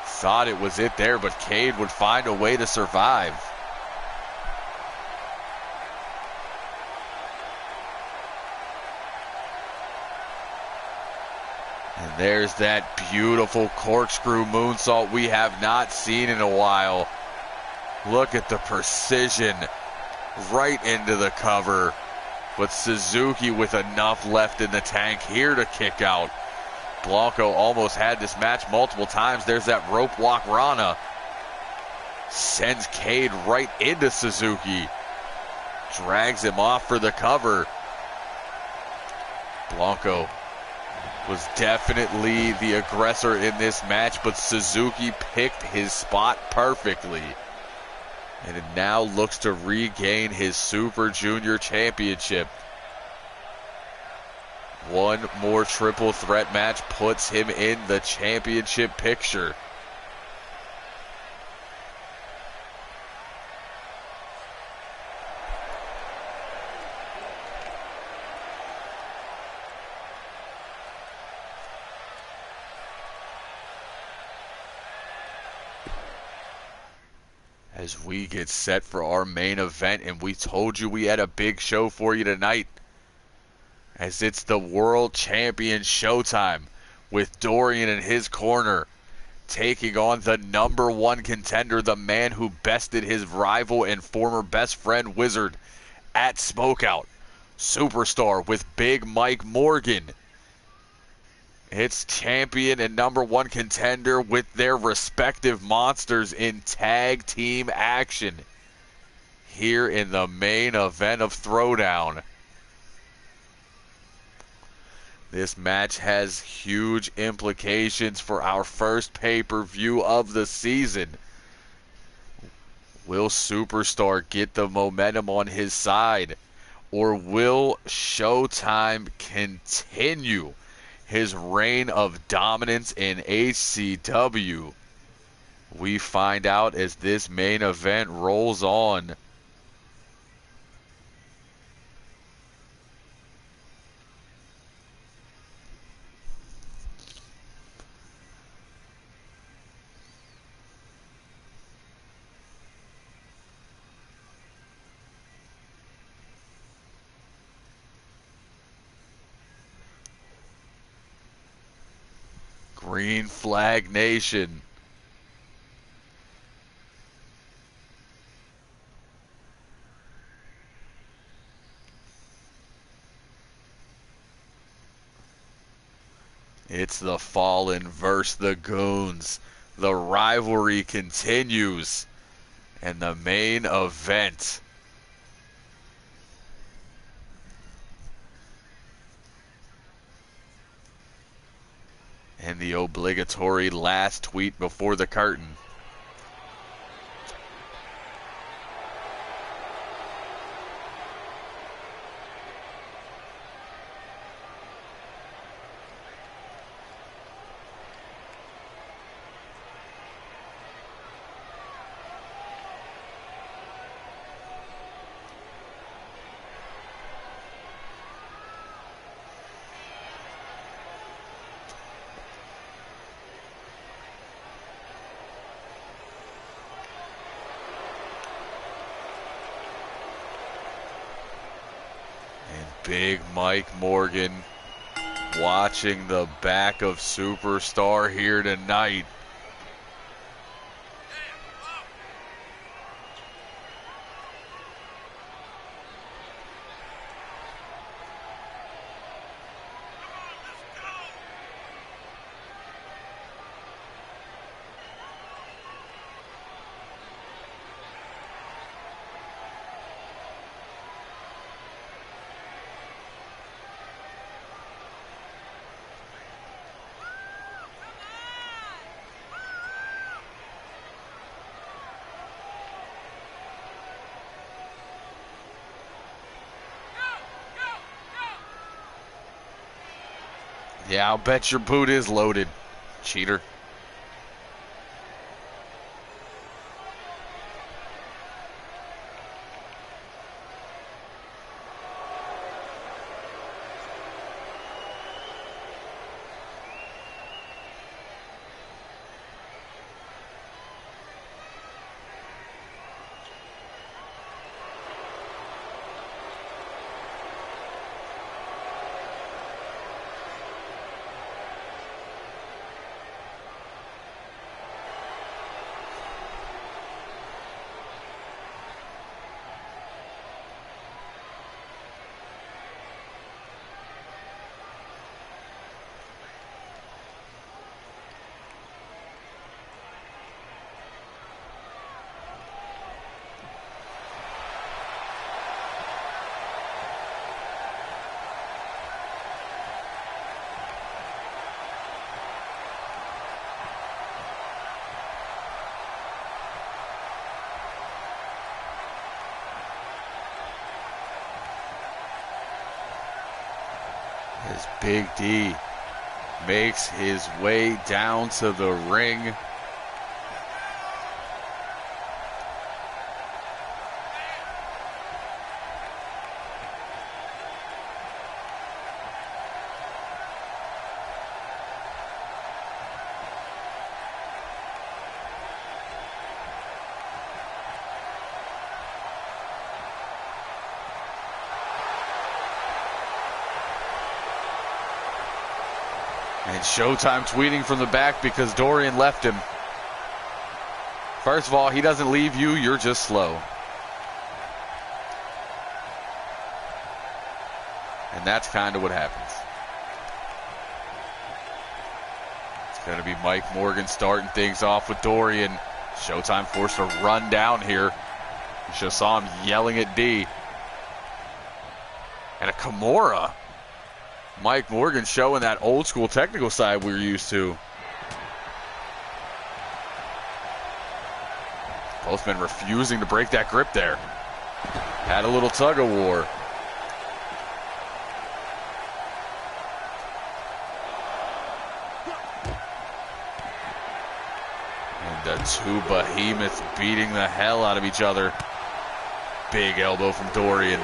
Thought it was it there, but Cade would find a way to survive. And there's that beautiful corkscrew moonsault we have not seen in a while. Look at the precision right into the cover. But Suzuki with enough left in the tank here to kick out. Blanco almost had this match multiple times. There's that rope walk Rana. Sends Cade right into Suzuki. Drags him off for the cover. Blanco was definitely the aggressor in this match, but Suzuki picked his spot perfectly. And it now looks to regain his Super Junior Championship. One more triple threat match puts him in the championship picture. As we get set for our main event, and we told you we had a big show for you tonight, as it's the World Champion Showtime with Dorian in his corner taking on the #1 contender, the man who bested his rival and former best friend Wizard at Smokeout, Superstar with Big Mike Morgan. It's champion and #1 contender with their respective monsters in tag team action here in the main event of Throwdown. This match has huge implications for our first pay-per-view of the season. Will Superstar get the momentum on his side, or will Showtime continue his reign of dominance in HCW? We find out as this main event rolls on. Green Flag Nation. It's the Fallen versus the Goons. The rivalry continues. And the main event. And the obligatory last tweet before the curtain. Big Mike Morgan watching the back of Superstar here tonight. Yeah, I'll bet your boot is loaded, cheater. As Big D makes his way down to the ring. And Showtime tweeting from the back because Dorian left him. First of all, he doesn't leave you, you're just slow. And that's kind of what happens. It's going to be Mike Morgan starting things off with Dorian. Showtime forced a run down here. You just saw him yelling at D. And a Kimura. Mike Morgan showing that old school technical side we're used to. Both men refusing to break that grip there. Had a little tug of war. And the two behemoths beating the hell out of each other. Big elbow from Dorian.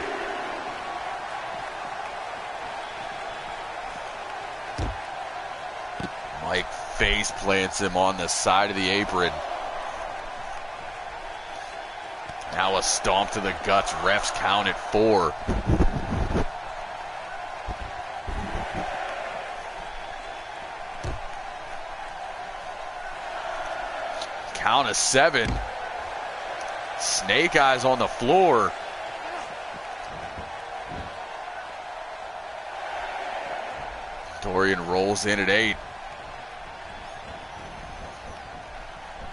Mike face plants him on the side of the apron. Now a stomp to the guts. Refs count at 4. Count of 7. Snake Eyes on the floor. Dorian rolls in at 8.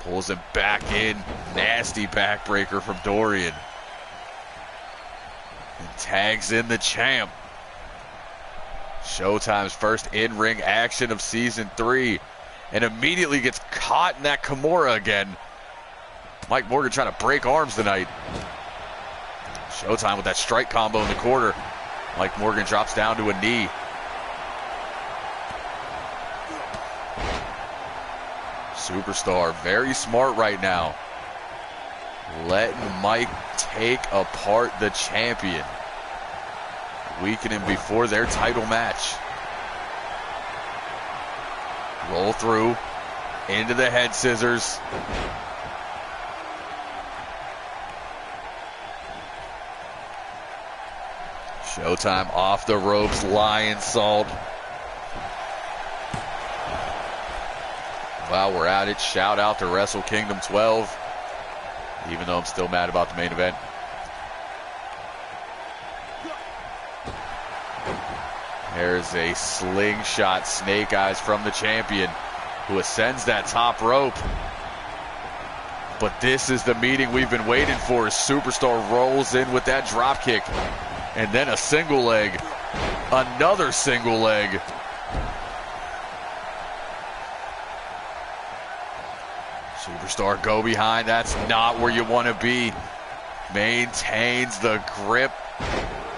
Pulls him back in. Nasty backbreaker from Dorian. And tags in the champ. Showtime's first in-ring action of season 3. And immediately gets caught in that Kimura again. Mike Morgan trying to break arms tonight. Showtime with that strike combo in the corner. Mike Morgan drops down to a knee. Superstar, very smart right now. Letting Mike take apart the champion. Weakening before their title match. Roll through. Into the head scissors. Showtime off the ropes. Lion salt. While we're at it, shout out to Wrestle Kingdom 12, even though I'm still mad about the main event. There's a slingshot Snake Eyes from the champion, who ascends that top rope. But this is the meeting we've been waiting for. Superstar rolls in with that drop kick, and then a single leg, another single leg. Superstar go behind. That's not where you want to be. Maintains the grip.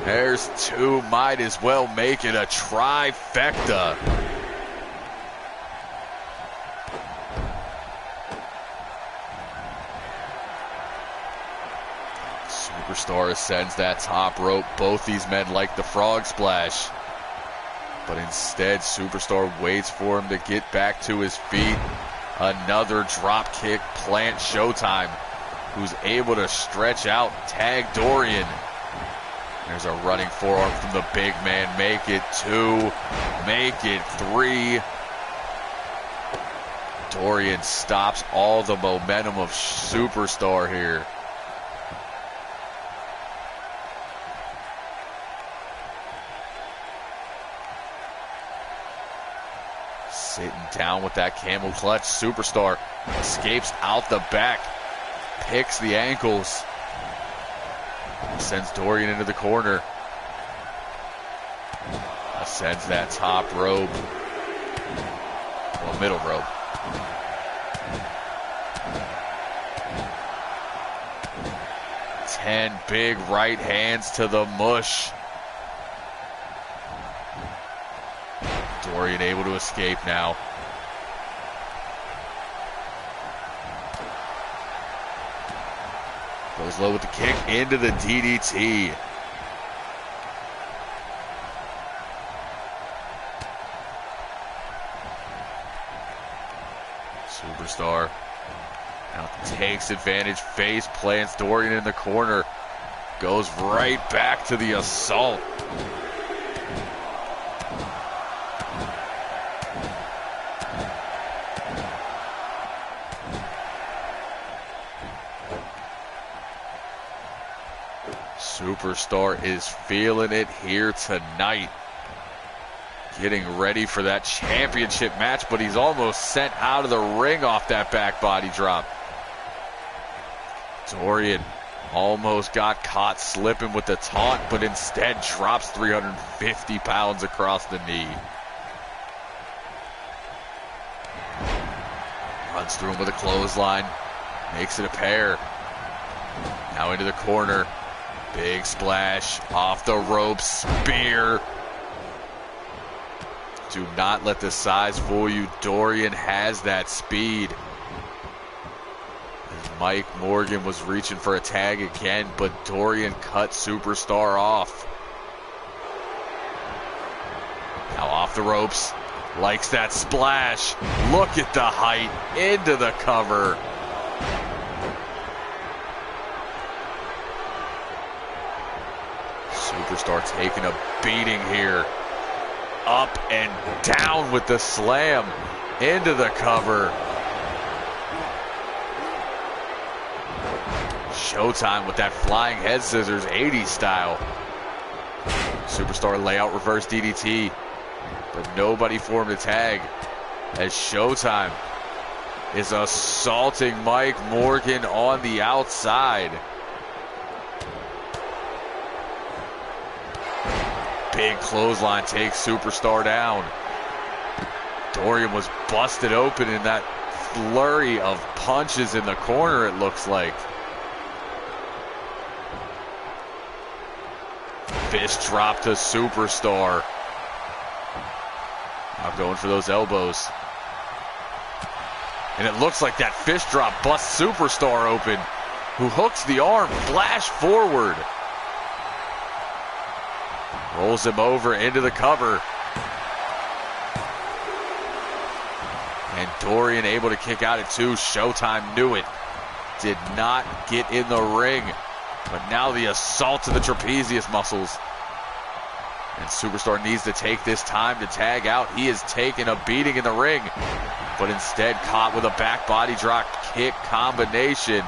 There's 2. Might as well make it a trifecta. Superstar ascends that top rope. Both these men like the frog splash. But instead, Superstar waits for him to get back to his feet. Another drop kick, plant Showtime, who's able to stretch out, tag Dorian. There's a running forearm from the big man. Make it 2, make it 3. Dorian stops all the momentum of Superstar here. Sitting down with that camel clutch. Superstar escapes out the back, picks the ankles, sends Dorian into the corner. Ascends that top rope. Well, middle rope. Ten big right hands to the mush. Dorian able to escape now. Goes low with the kick into the DDT. Superstar now takes advantage, face plants Dorian in the corner. Goes right back to the assault. Superstar is feeling it here tonight. Getting ready for that championship match, but he's almost sent out of the ring off that back body drop. Dorian almost got caught slipping with the taunt, but instead drops 350 pounds across the knee. Runs through him with a clothesline. Makes it a pair. Now into the corner. Big splash, off the ropes, spear. Do not let the size fool you. Dorian has that speed. Mike Morgan was reaching for a tag again, but Dorian cut Superstar off. Now off the ropes, likes that splash. Look at the height, into the cover. Superstar taking a beating here. Up and down with the slam into the cover. Showtime with that flying head scissors, 80s style. Superstar layout reverse DDT, but nobody for him to tag as Showtime is assaulting Mike Morgan on the outside. Big clothesline takes Superstar down. Dorian was busted open in that flurry of punches in the corner, it looks like. Fist drop to Superstar. Now going for those elbows. And it looks like that fist drop busts Superstar open, who hooks the arm, flash forward. Rolls him over into the cover. And Dorian able to kick out at 2. Showtime knew it. Did not get in the ring. But now the assault to the trapezius muscles. And Superstar needs to take this time to tag out. He is taking a beating in the ring, but instead caught with a back body drop kick combination.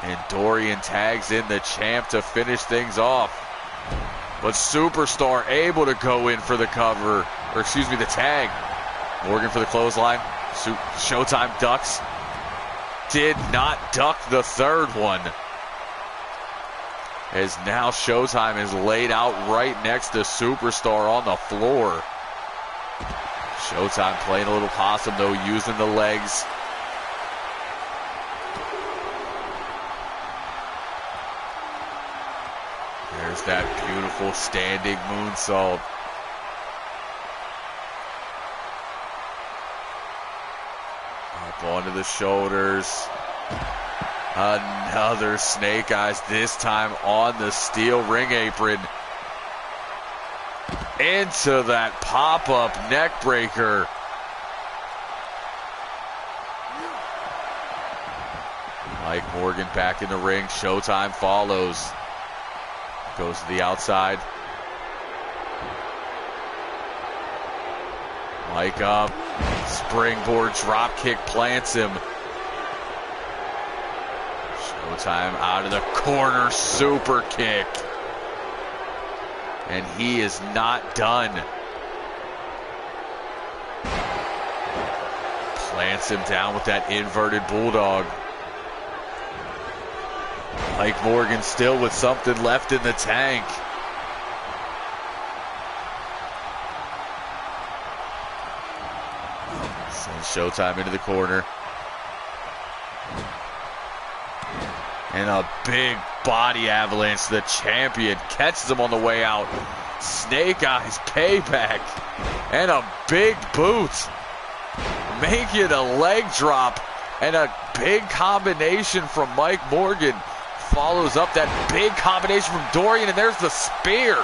And Dorian tags in the champ to finish things off. But Superstar able to go in for the cover, or excuse me, the tag. Morgan for the clothesline. Showtime ducks. Did not duck the third one. As now Showtime is laid out right next to Superstar on the floor. Showtime playing a little possum though, using the legs. There's that beautiful standing moonsault. Up onto the shoulders. Another Snake Eyes, this time on the steel ring apron. Into that pop-up neck breaker. Mike Morgan back in the ring. Showtime follows. Goes to the outside. Mike up. Springboard drop kick plants him. Showtime out of the corner. Super kick. And he is not done. Plants him down with that inverted bulldog. Mike Morgan still with something left in the tank. Sends Showtime into the corner. And a big body avalanche to the champion. Catches him on the way out. Snake Eyes payback. And a big boot. Making a leg drop. And a big combination from Mike Morgan. Follows up that big combination from Dorian. And there's the spear.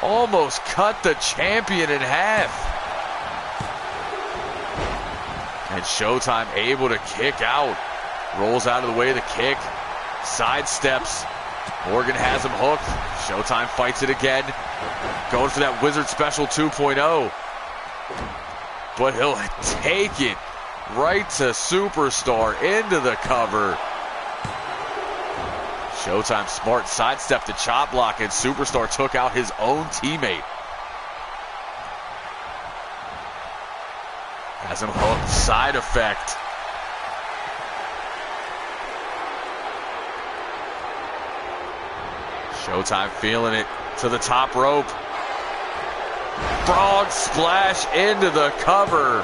Almost cut the champion in half. And Showtime able to kick out. Rolls out of the way of the kick. Sidesteps. Morgan has him hooked. Showtime fights it again. Going for that Wizard Special 2.0. But he'll take it right to Superstar into the cover. Showtime smart sidestep the chop block, and Superstar took out his own teammate. Has him hooked. Side effect. Showtime feeling it to the top rope. Frog splash into the cover.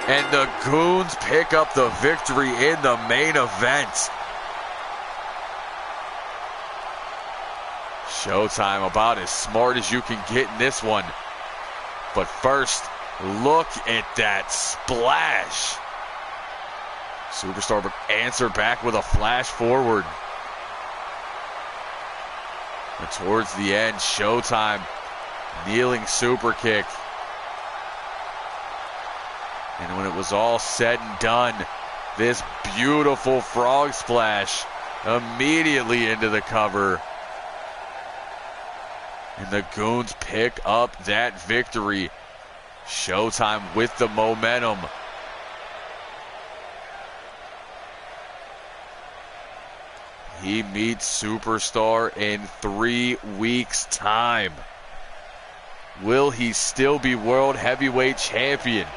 And the Goons pick up the victory in the main event. Showtime about as smart as you can get in this one. But first, look at that splash. Superstar answer back with a flash forward. And towards the end, Showtime kneeling super kick. And when it was all said and done, this beautiful frog splash immediately into the cover. And the Goons pick up that victory. Showtime with the momentum. He meets Superstar in 3 weeks' time. Will he still be World Heavyweight Champion?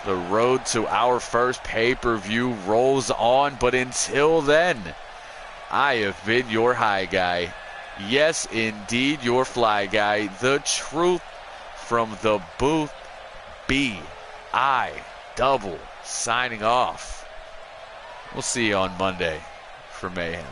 The road to our first pay-per-view rolls on, but until then, I have been your high guy. Yes, indeed, your fly guy. The truth from the booth. B-I double signing off. We'll see you on Monday for Mayhem.